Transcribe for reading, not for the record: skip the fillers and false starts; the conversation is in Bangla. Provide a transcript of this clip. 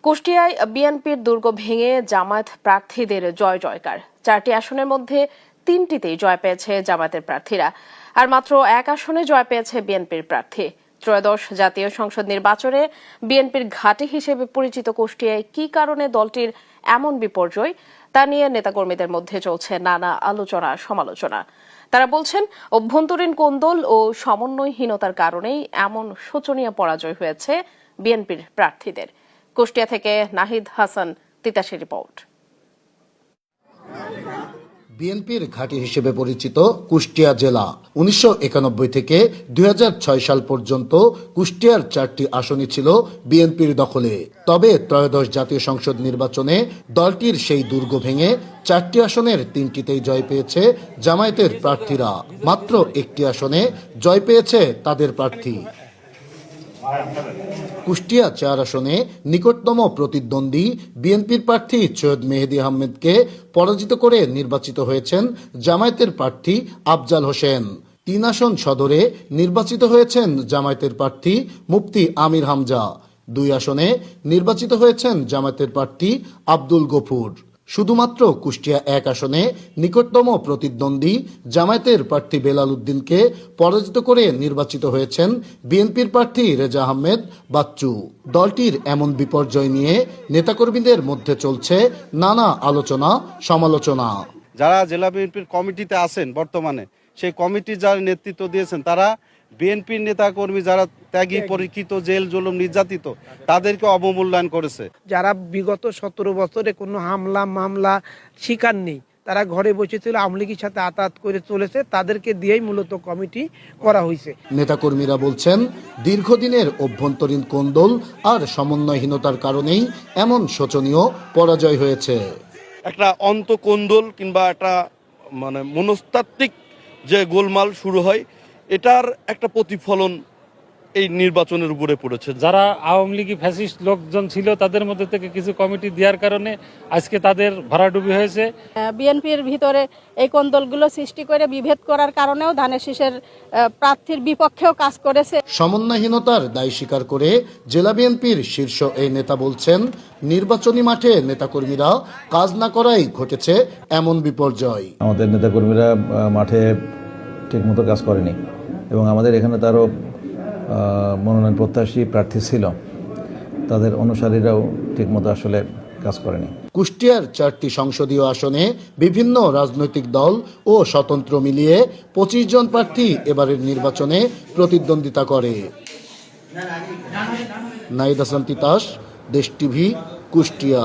কুষ্টিয়ায় বিএনপির দুর্গ ভেঙে জামায়াত প্রার্থীদের জয় জয়কার। 4টি আসনের মধ্যে 3টিতেই জয় পেয়েছে জামায়াতের প্রার্থীরা, আর মাত্র এক আসনে জয় পেয়েছে বিএনপির প্রার্থী। ত্রয়োদশ জাতীয় সংসদ নির্বাচনে বিএনপির ঘাঁটি হিসেবে পরিচিত কুষ্টিয়ায় কি কারণে দলটির এমন বিপর্যয়, তা নিয়ে নেতাকর্মীদের মধ্যে চলছে নানা আলোচনা সমালোচনা। তারা বলছেন, অভ্যন্তরীণ কোন্দল ও সমন্বয়হীনতার কারণেই এমন শোচনীয় পরাজয় হয়েছে বিএনপির প্রার্থীদের। কুষ্টিয়া থেকে নাহিদ হাসান তিতাসের রিপোর্ট। বিএনপির ঘাঁটি হিসেবে পরিচিত কুষ্টিয়া জেলা 1991 থেকে 2006 সাল পর্যন্ত কুষ্টিয়ার 4টি আসনই ছিল বিএনপির দখলে। তবে ত্রয়োদশ জাতীয় সংসদ নির্বাচনে দলটির সেই দুর্গ ভেঙে 4টি আসনের 3টিতেই জয় পেয়েছে জামায়াতের প্রার্থীরা। মাত্র একটি আসনে জয় পেয়েছে তাদের প্রার্থী। কুষ্টিয়া 4 আসনে নিকটতম প্রতিদ্বন্দ্বী বিএনপির প্রার্থী সৈয়দ মেহেদী আহমেদকে পরাজিত করে নির্বাচিত হয়েছেন জামায়াতের প্রার্থী আফজাল হোসেন। 3 আসন সদরে নির্বাচিত হয়েছেন জামায়াতের প্রার্থী মুফতি আমির হামজা। 2 আসনে নির্বাচিত হয়েছেন জামায়াতের প্রার্থী আব্দুল গফুর। শুধুমাত্র কুষ্টিয়া 1 আসনে নিকটতম প্রতিদ্বন্দ্বী জামায়াতের প্রার্থী বেলাল উদ্দিনকে পরাজিত করে নির্বাচিত হয়েছেন বিএনপির প্রার্থী রেজা আহমেদ বাচ্চু। দলটির এমন বিপর্যয় নিয়ে নেতাকর্মীদের মধ্যে চলছে নানা আলোচনা সমালোচনা। যারা জেলা বিএনপির কমিটিতে আছেন বর্তমানে, সেই কমিটি যারা নেতৃত্ব দিয়েছেন তারা বিএনপির নেতাকর্মী যারা ত্যাগী পরীক্ষিত, জেল জুলুম নির্যাতিত, তাদেরকে অবমূল্যায়ন করেছে। যারা বিগত 17 বছরে কোনো হামলা মামলা শিকার নেই, তারা ঘরে বসেছিল, আওয়ামী লীগের সাথে আতাত করে চলেছে, তাদেরকে দিয়েই মূলত কমিটি করা হয়েছে। নেতাকর্মীরা বলছেন, দীর্ঘদিনের অভ্যন্তরীণ কোন্দল আর সমন্বয়হীনতার কারণেই এমন শোচনীয় পরাজয় হয়েছে। একটা অন্তকোন্দল কিংবা একটা মনস্তাত্ত্বিক যে গোলমাল শুরু হয়, এটার একটা প্রতিফলন এই নির্বাচনের উপরে পড়েছে। যারা আওয়ামী লীগ ফ্যাসিস্ট লোকজন ছিল তাদের মধ্যে থেকে কিছু কমিটি দেওয়ার কারণে আজকে তাদের ভরাডুবি হয়েছে। বিএনপির ভিতরে এই কোন্দলগুলো সৃষ্টি করে বিভেদ করার কারণেও ধানের শীষের প্রার্থীর বিপক্ষেও কাজ করেছে। সমন্বয়হীনতার দায় স্বীকার করে জেলা বিএনপির শীর্ষ এই নেতা বলছেন, নির্বাচনী মাঠে নেতাকর্মীরা কাজ না করাই ঘটেছে এমন বিপর্যয়। আমাদের নেতাকর্মীরা মাঠে ঠিকমতো কাজ করেনি এবং আমাদের এখানে তারও মনোনয়ন প্রত্যাশী প্রার্থী ছিল, তাদের অনুসারীরাও ঠিকমতো আসলে কাজ করেনি। কুষ্টিয়ার 4টি সংসদীয় আসনে বিভিন্ন রাজনৈতিক দল ও স্বতন্ত্র মিলিয়ে 25 জন প্রার্থী এবারের নির্বাচনে প্রতিদ্বন্দ্বিতা করে। নাহিদ হাসান তিতাস, দেশ টিভি, কুষ্টিয়া।